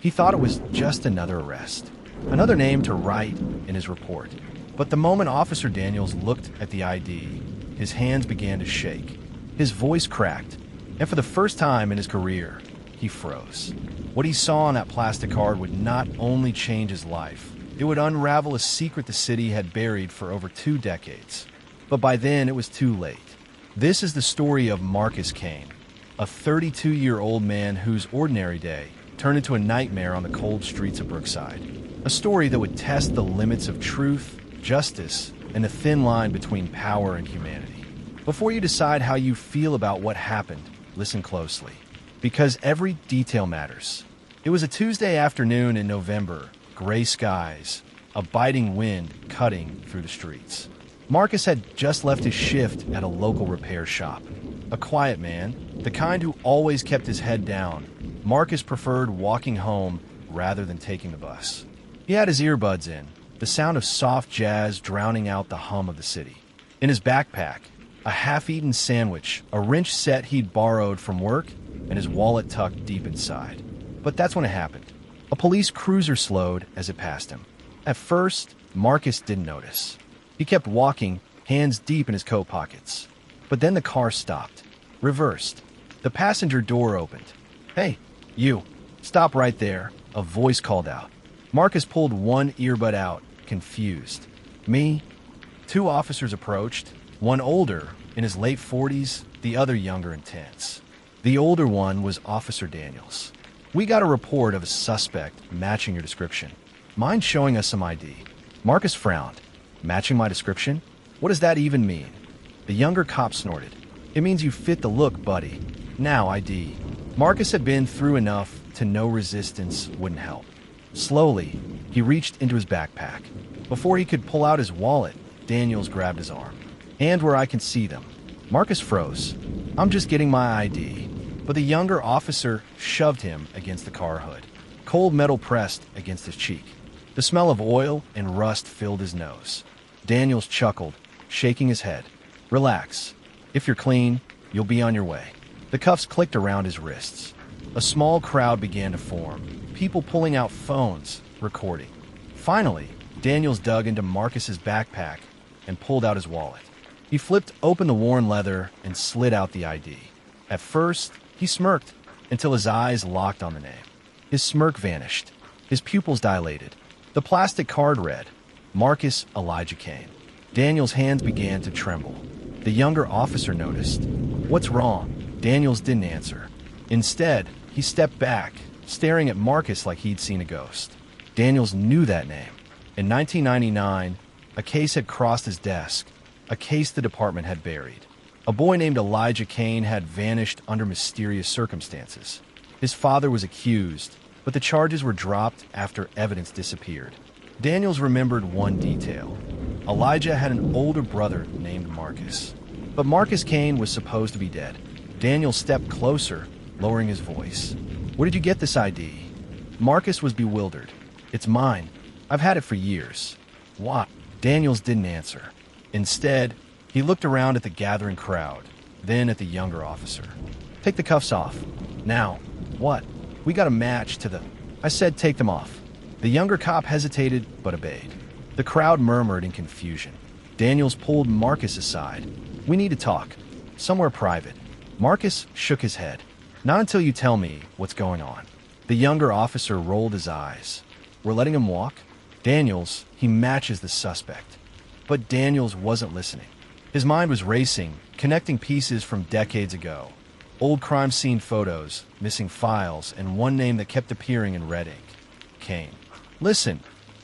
He thought it was just another arrest, another name to write in his report. But the moment Officer Daniels looked at the ID, his hands began to shake. His voice cracked, and for the first time in his career, he froze. What he saw on that plastic card would not only change his life, it would unravel a secret the city had buried for over 2 decades. But by then, it was too late. This is the story of Marcus Kane, a 32-year-old man whose ordinary day turned into a nightmare on the cold streets of Brookside. A story that would test the limits of truth, justice, and the thin line between power and humanity. Before you decide how you feel about what happened, listen closely, because every detail matters. It was a Tuesday afternoon in November, gray skies, a biting wind cutting through the streets. Marcus had just left his shift at a local repair shop. A quiet man, the kind who always kept his head down, Marcus preferred walking home rather than taking the bus. He had his earbuds in, the sound of soft jazz drowning out the hum of the city. In his backpack, a half-eaten sandwich, a wrench set he'd borrowed from work, and his wallet tucked deep inside. But that's when it happened. A police cruiser slowed as it passed him. At first, Marcus didn't notice. He kept walking, hands deep in his coat pockets. But then the car stopped, reversed. The passenger door opened. "Hey, you, stop right there," a voice called out. Marcus pulled one earbud out, confused. "Me?" 2 officers approached, one older, in his late 40s, the other younger and tense. The older one was Officer Daniels. "We got a report of a suspect matching your description. Mind showing us some ID?" Marcus frowned. "Matching my description? What does that even mean?" The younger cop snorted. "It means you fit the look, buddy. Now ID." Marcus had been through enough to know resistance wouldn't help. Slowly, he reached into his backpack. Before he could pull out his wallet, Daniels grabbed his arm. "And where I can see them." Marcus froze. "I'm just getting my ID." But the younger officer shoved him against the car hood. Cold metal pressed against his cheek. The smell of oil and rust filled his nose. Daniels chuckled, shaking his head. "Relax. If you're clean, you'll be on your way." The cuffs clicked around his wrists. A small crowd began to form, people pulling out phones, recording. Finally, Daniels dug into Marcus's backpack and pulled out his wallet. He flipped open the worn leather and slid out the ID. At first, he smirked until his eyes locked on the name. His smirk vanished. His pupils dilated. The plastic card read, Marcus Elijah Kane. Daniel's hands began to tremble. The younger officer noticed. "What's wrong?" Daniels didn't answer. Instead, he stepped back, staring at Marcus like he'd seen a ghost. Daniels knew that name. In 1999, a case had crossed his desk, a case the department had buried. A boy named Elijah Kane had vanished under mysterious circumstances. His father was accused, but the charges were dropped after evidence disappeared. Daniels remembered one detail. Elijah had an older brother named Marcus. But Marcus Kane was supposed to be dead. Daniels stepped closer, lowering his voice. "Where did you get this ID?" Marcus was bewildered. "It's mine. I've had it for years." "Why?" Daniels didn't answer. Instead, he looked around at the gathering crowd, then at the younger officer. "Take the cuffs off. Now." "What?" "We got a match to the—" "I said take them off." The younger cop hesitated but obeyed. The crowd murmured in confusion. Daniels pulled Marcus aside. "We need to talk. Somewhere private." Marcus shook his head. "Not until you tell me what's going on." The younger officer rolled his eyes. "We're letting him walk?" Daniels, he matches the suspect. But Daniels wasn't listening. His mind was racing, connecting pieces from decades ago. Old crime scene photos, missing files, and one name that kept appearing in red ink. Kane. "Listen,"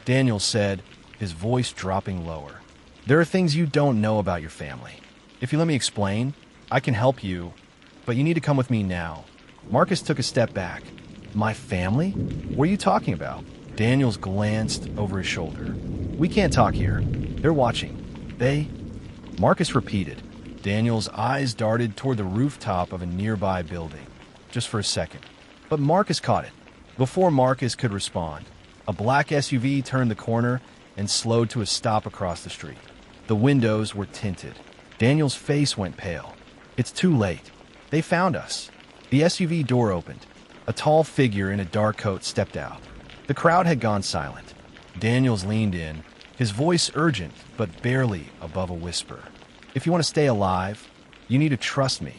Daniels said, his voice dropping lower. "There are things you don't know about your family. If you let me explain, I can help you, but you need to come with me now." Marcus took a step back. "My family? What are you talking about?" Daniels glanced over his shoulder. "We can't talk here. They're watching. They—" Marcus repeated. Daniels' eyes darted toward the rooftop of a nearby building, just for a second. But Marcus caught it. Before Marcus could respond, a black SUV turned the corner and slowed to a stop across the street. The windows were tinted. Daniel's face went pale. "It's too late. They found us." The SUV door opened. A tall figure in a dark coat stepped out. The crowd had gone silent. Daniels leaned in, his voice urgent but barely above a whisper. "If you want to stay alive, you need to trust me."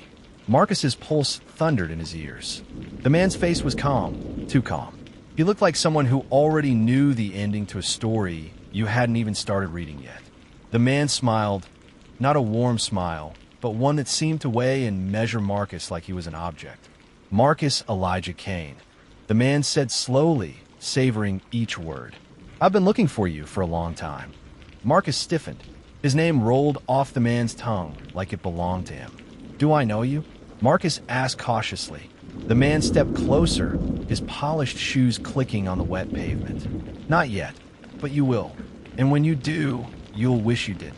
Marcus's pulse thundered in his ears. The man's face was calm, too calm. He looked like someone who already knew the ending to a story you hadn't even started reading yet. The man smiled, not a warm smile, but one that seemed to weigh and measure Marcus like he was an object. "Marcus Elijah Kane," the man said slowly, savoring each word. "I've been looking for you for a long time." Marcus stiffened. His name rolled off the man's tongue like it belonged to him. "Do I know you?" Marcus asked cautiously. The man stepped closer, his polished shoes clicking on the wet pavement. "Not yet, but you will. And when you do, you'll wish you did."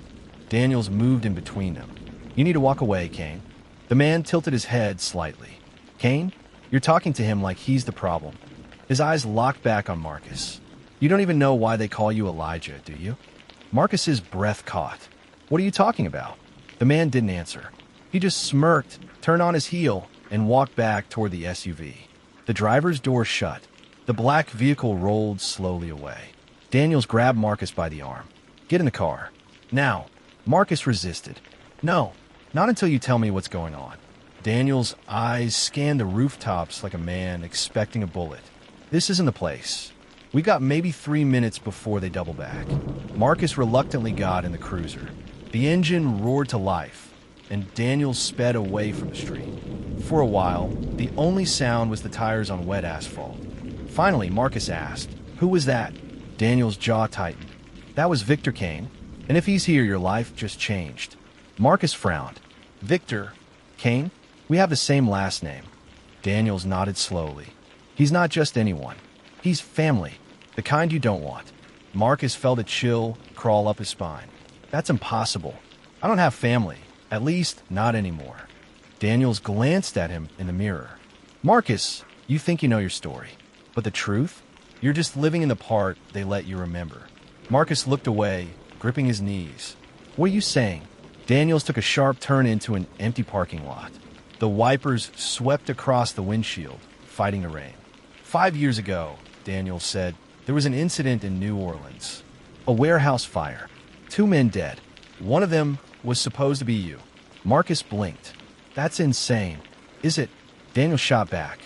Daniels moved in between them. "You need to walk away, Kane." The man tilted his head slightly. "Kane, you're talking to him like he's the problem." His eyes locked back on Marcus. "You don't even know why they call you Elijah, do you?" Marcus's breath caught. "What are you talking about?" The man didn't answer. He just smirked, turned on his heel, and walked back toward the SUV. The driver's door shut. The black vehicle rolled slowly away. Daniels grabbed Marcus by the arm. "Get in the car. Now." Marcus resisted. "No, not until you tell me what's going on." Daniels' eyes scanned the rooftops like a man expecting a bullet. "This isn't the place. We got maybe 3 minutes before they double back." Marcus reluctantly got in the cruiser. The engine roared to life, and Daniels sped away from the street. For a while, the only sound was the tires on wet asphalt. Finally, Marcus asked, "Who was that?" Daniels' jaw tightened. "That was Victor Kane, and if he's here, your life just changed." Marcus frowned. "Victor Kane? We have the same last name." Daniels nodded slowly. "He's not just anyone. He's family, the kind you don't want." Marcus felt a chill crawl up his spine. "That's impossible. I don't have family, at least not anymore." Daniels glanced at him in the mirror. "Marcus, you think you know your story, but the truth? You're just living in the part they let you remember." Marcus looked away, gripping his knees. "What are you saying?" Daniels took a sharp turn into an empty parking lot. The wipers swept across the windshield, fighting the rain. 5 years ago, Daniels said, there was an incident in New Orleans. A warehouse fire. 2 men dead. One of them was supposed to be you. Marcus blinked. "That's insane. Is it?" Daniel shot back.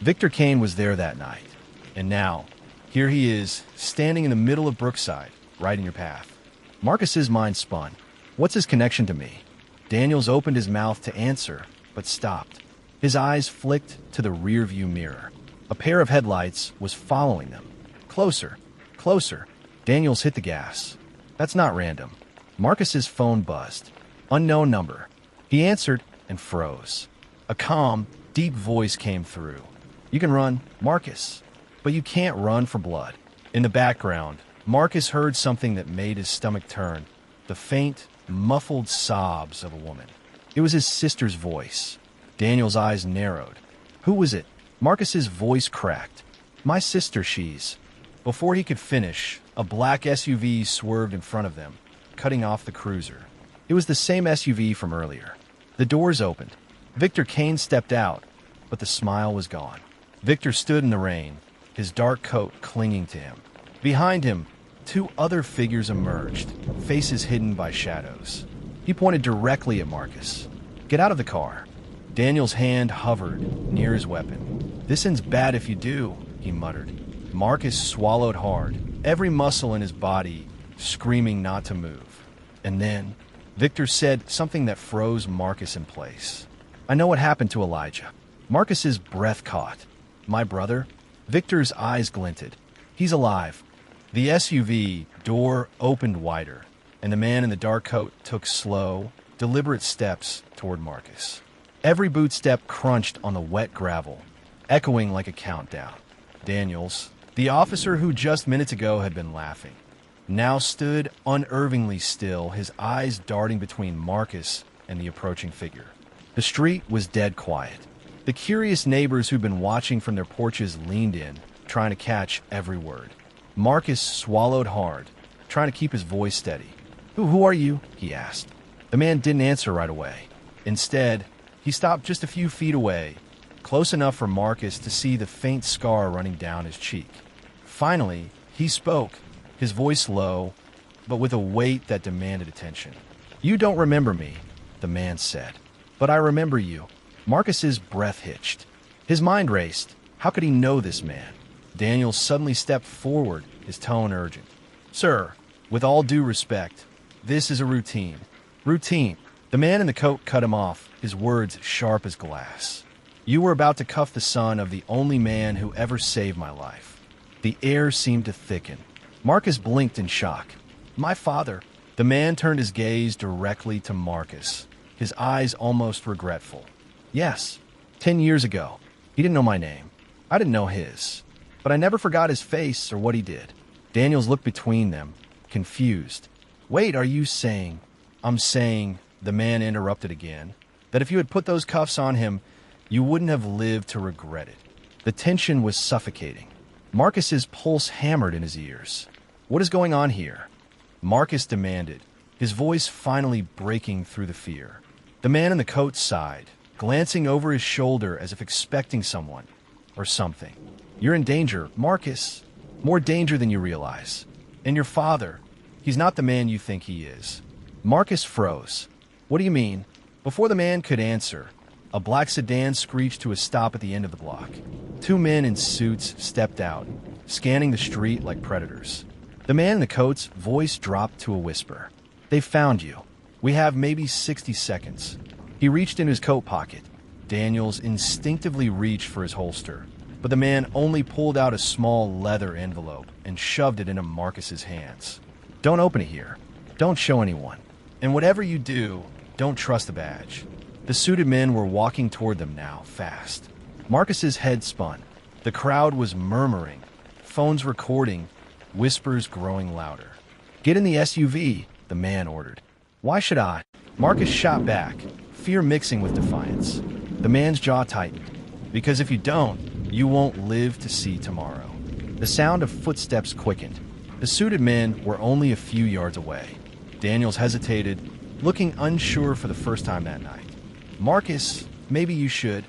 "Victor Kane was there that night. And now, here he is, standing in the middle of Brookside, right in your path." Marcus's mind spun. "What's his connection to me?" Daniels opened his mouth to answer, but stopped. His eyes flicked to the rearview mirror. A pair of headlights was following them. Closer, closer. Daniels hit the gas. "That's not random." Marcus's phone buzzed. Unknown number. He answered and froze. A calm, deep voice came through. "You can run, Marcus, but you can't run for blood." In the background, Marcus heard something that made his stomach turn. The faint, muffled sobs of a woman. It was his sister's voice. Daniel's eyes narrowed. "Who was it?" Marcus's voice cracked. "My sister, she's..." Before he could finish, a black SUV swerved in front of them, cutting off the cruiser. It was the same SUV from earlier. The doors opened. Victor Kane stepped out, but the smile was gone. Victor stood in the rain, his dark coat clinging to him. Behind him, 2 other figures emerged, faces hidden by shadows. He pointed directly at Marcus. "Get out of the car." Daniel's hand hovered near his weapon. "This ends bad if you do," he muttered. Marcus swallowed hard, every muscle in his body screaming not to move. And then Victor said something that froze Marcus in place. "I know what happened to Elijah." Marcus's breath caught. "My brother?" Victor's eyes glinted. "He's alive." The SUV door opened wider, and the man in the dark coat took slow, deliberate steps toward Marcus. Every boot step crunched on the wet gravel, echoing like a countdown. Daniels, the officer who just minutes ago had been laughing, now stood unervingly still, his eyes darting between Marcus and the approaching figure. The street was dead quiet. The curious neighbors who'd been watching from their porches leaned in, trying to catch every word. Marcus swallowed hard, trying to keep his voice steady. Who are you?" he asked. The man didn't answer right away. Instead, he stopped just a few feet away, close enough for Marcus to see the faint scar running down his cheek. Finally, he spoke, his voice low, but with a weight that demanded attention. "You don't remember me," the man said. "But I remember you." Marcus's breath hitched. His mind raced. How could he know this man? Daniel suddenly stepped forward, his tone urgent. "Sir, with all due respect, this is a routine." "Routine." The man in the coat cut him off, his words sharp as glass. "You were about to cuff the son of the only man who ever saved my life." The air seemed to thicken. Marcus blinked in shock. "My father." The man turned his gaze directly to Marcus, his eyes almost regretful. "Yes, 10 years ago. He didn't know my name. I didn't know his. But I never forgot his face or what he did." Daniels looked between them, confused. "Wait, are you saying—" "I'm saying," the man interrupted again, "that if you had put those cuffs on him, you wouldn't have lived to regret it." The tension was suffocating. Marcus's pulse hammered in his ears. "What is going on here?" Marcus demanded, his voice finally breaking through the fear. The man in the coat sighed, glancing over his shoulder as if expecting someone or something. "You're in danger, Marcus. More danger than you realize. And your father, he's not the man you think he is." Marcus froze. "What do you mean?" Before the man could answer, a black sedan screeched to a stop at the end of the block. 2 men in suits stepped out, scanning the street like predators. The man in the coat's voice dropped to a whisper. "They found you. We have maybe 60 seconds." He reached in his coat pocket. Daniels instinctively reached for his holster, but the man only pulled out a small leather envelope and shoved it into Marcus's hands. "Don't open it here. Don't show anyone. And whatever you do, don't trust the badge." The suited men were walking toward them now, fast. Marcus's head spun. The crowd was murmuring, phones recording, whispers growing louder. "Get in the SUV," the man ordered. "Why should I?" Marcus shot back, fear mixing with defiance. The man's jaw tightened. "Because if you don't, you won't live to see tomorrow." The sound of footsteps quickened. The suited men were only a few yards away. Daniels hesitated, looking unsure for the first time that night. "Marcus, maybe you should."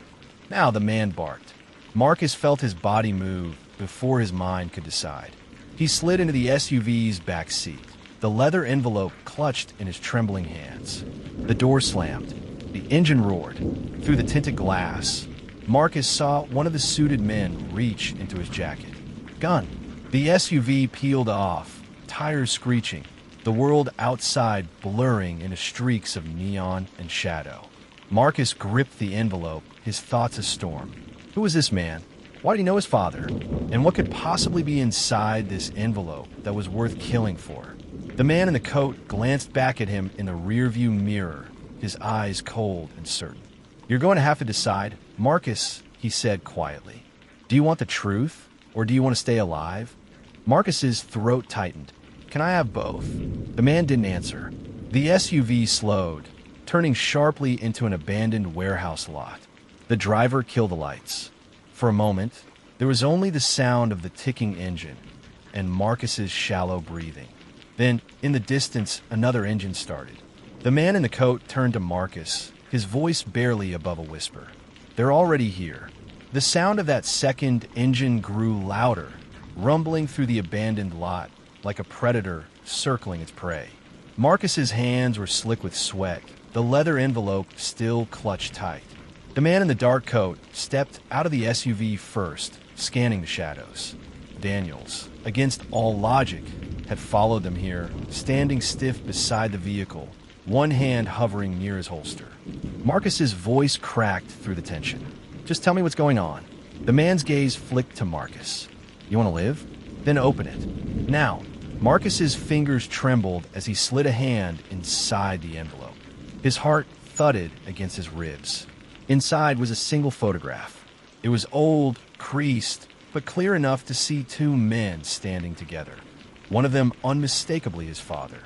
Now the man barked. Marcus felt his body move before his mind could decide. He slid into the SUV's back seat, the leather envelope clutched in his trembling hands. The door slammed. The engine roared. Through the tinted glass, Marcus saw one of the suited men reach into his jacket. Gun. The SUV peeled off, tires screeching, the world outside blurring into streaks of neon and shadow. Marcus gripped the envelope, his thoughts a storm. Who was this man? Why did he know his father? And what could possibly be inside this envelope that was worth killing for? The man in the coat glanced back at him in the rearview mirror, his eyes cold and certain. "You're going to have to decide, Marcus," he said quietly. "Do you want the truth, or do you want to stay alive?" Marcus's throat tightened. "Can I have both?" The man didn't answer. The SUV slowed, turning sharply into an abandoned warehouse lot. The driver killed the lights. For a moment, there was only the sound of the ticking engine and Marcus's shallow breathing. Then, in the distance, another engine started. The man in the coat turned to Marcus, his voice barely above a whisper. "They're already here." The sound of that second engine grew louder, rumbling through the abandoned lot like a predator circling its prey. Marcus's hands were slick with sweat, the leather envelope still clutched tight. The man in the dark coat stepped out of the SUV first, scanning the shadows. Daniels, against all logic, had followed them here, standing stiff beside the vehicle, one hand hovering near his holster. Marcus's voice cracked through the tension. "Just tell me what's going on." The man's gaze flicked to Marcus. "You want to live? Then open it. Now." Marcus's fingers trembled as he slid a hand inside the envelope. His heart thudded against his ribs. Inside was a single photograph. It was old, creased, but clear enough to see 2 men standing together. One of them unmistakably his father.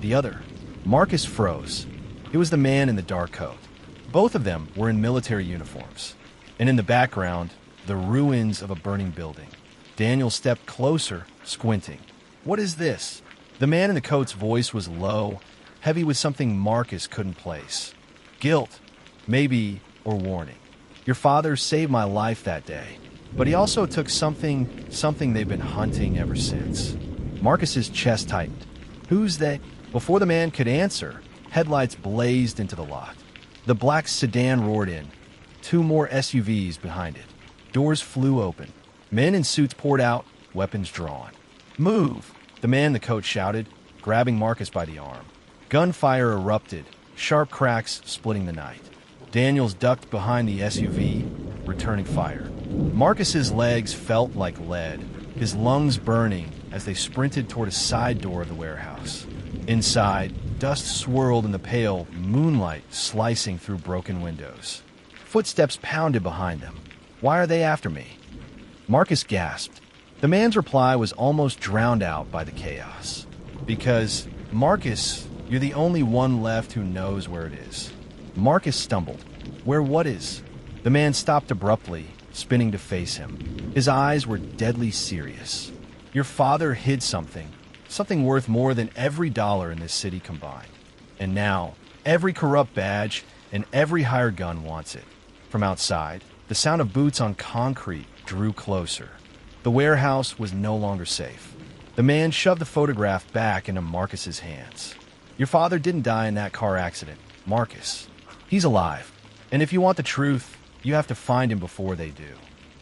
The other. Marcus froze. It was the man in the dark coat. Both of them were in military uniforms. And in the background, the ruins of a burning building. Daniel stepped closer, squinting. "What is this?" The man in the coat's voice was low, heavy with something Marcus couldn't place. Guilt, maybe, or warning. Your father saved my life that day, but he also took something they've been hunting ever since." Marcus's chest tightened. "Who's they?" Before the man could answer, headlights blazed into the lot. The black sedan roared in, 2 more SUVs behind it. Doors flew open. Men in suits poured out, weapons drawn. "Move!" the man in the coat shouted, grabbing Marcus by the arm. Gunfire erupted, sharp cracks splitting the night. Daniels ducked behind the SUV, returning fire. Marcus's legs felt like lead, his lungs burning as they sprinted toward a side door of the warehouse. Inside, dust swirled in the pale moonlight slicing through broken windows. Footsteps pounded behind them. "Why are they after me?" Marcus gasped. The man's reply was almost drowned out by the chaos. "Because, Marcus, you're the only one left who knows where it is." Marcus stumbled. "Where what is?" The man stopped abruptly, spinning to face him. His eyes were deadly serious. "Your father hid something worth more than every dollar in this city combined. And now, every corrupt badge and every hired gun wants it." From outside, the sound of boots on concrete drew closer. The warehouse was no longer safe. The man shoved the photograph back into Marcus's hands. "Your father didn't die in that car accident, Marcus. He's alive. And if you want the truth, you have to find him before they do."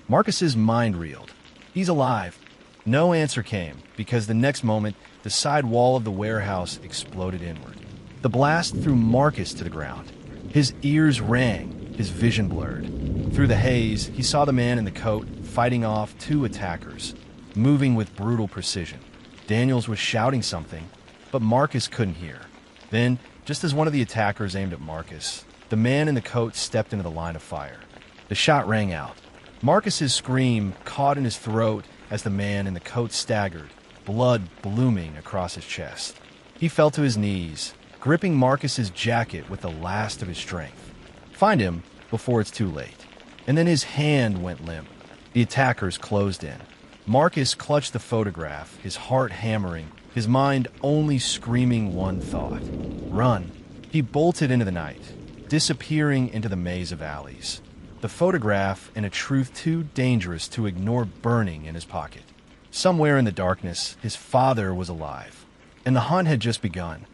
Marcus's mind reeled. "He's alive." No answer came, because the next moment, the side wall of the warehouse exploded inward. The blast threw Marcus to the ground. His ears rang, his vision blurred. Through the haze, he saw the man in the coat fighting off 2 attackers, moving with brutal precision. Daniels was shouting something, but Marcus couldn't hear. Then, just as one of the attackers aimed at Marcus, the man in the coat stepped into the line of fire. The shot rang out. Marcus's scream caught in his throat as the man in the coat staggered, blood blooming across his chest. He fell to his knees, gripping Marcus's jacket with the last of his strength. "Find him before it's too late." And then his hand went limp. The attackers closed in. Marcus clutched the photograph, his heart hammering, his mind only screaming one thought: run. He bolted into the night, disappearing into the maze of alleys. The photograph and a truth too dangerous to ignore burning in his pocket. Somewhere in the darkness, his father was alive, and the hunt had just begun.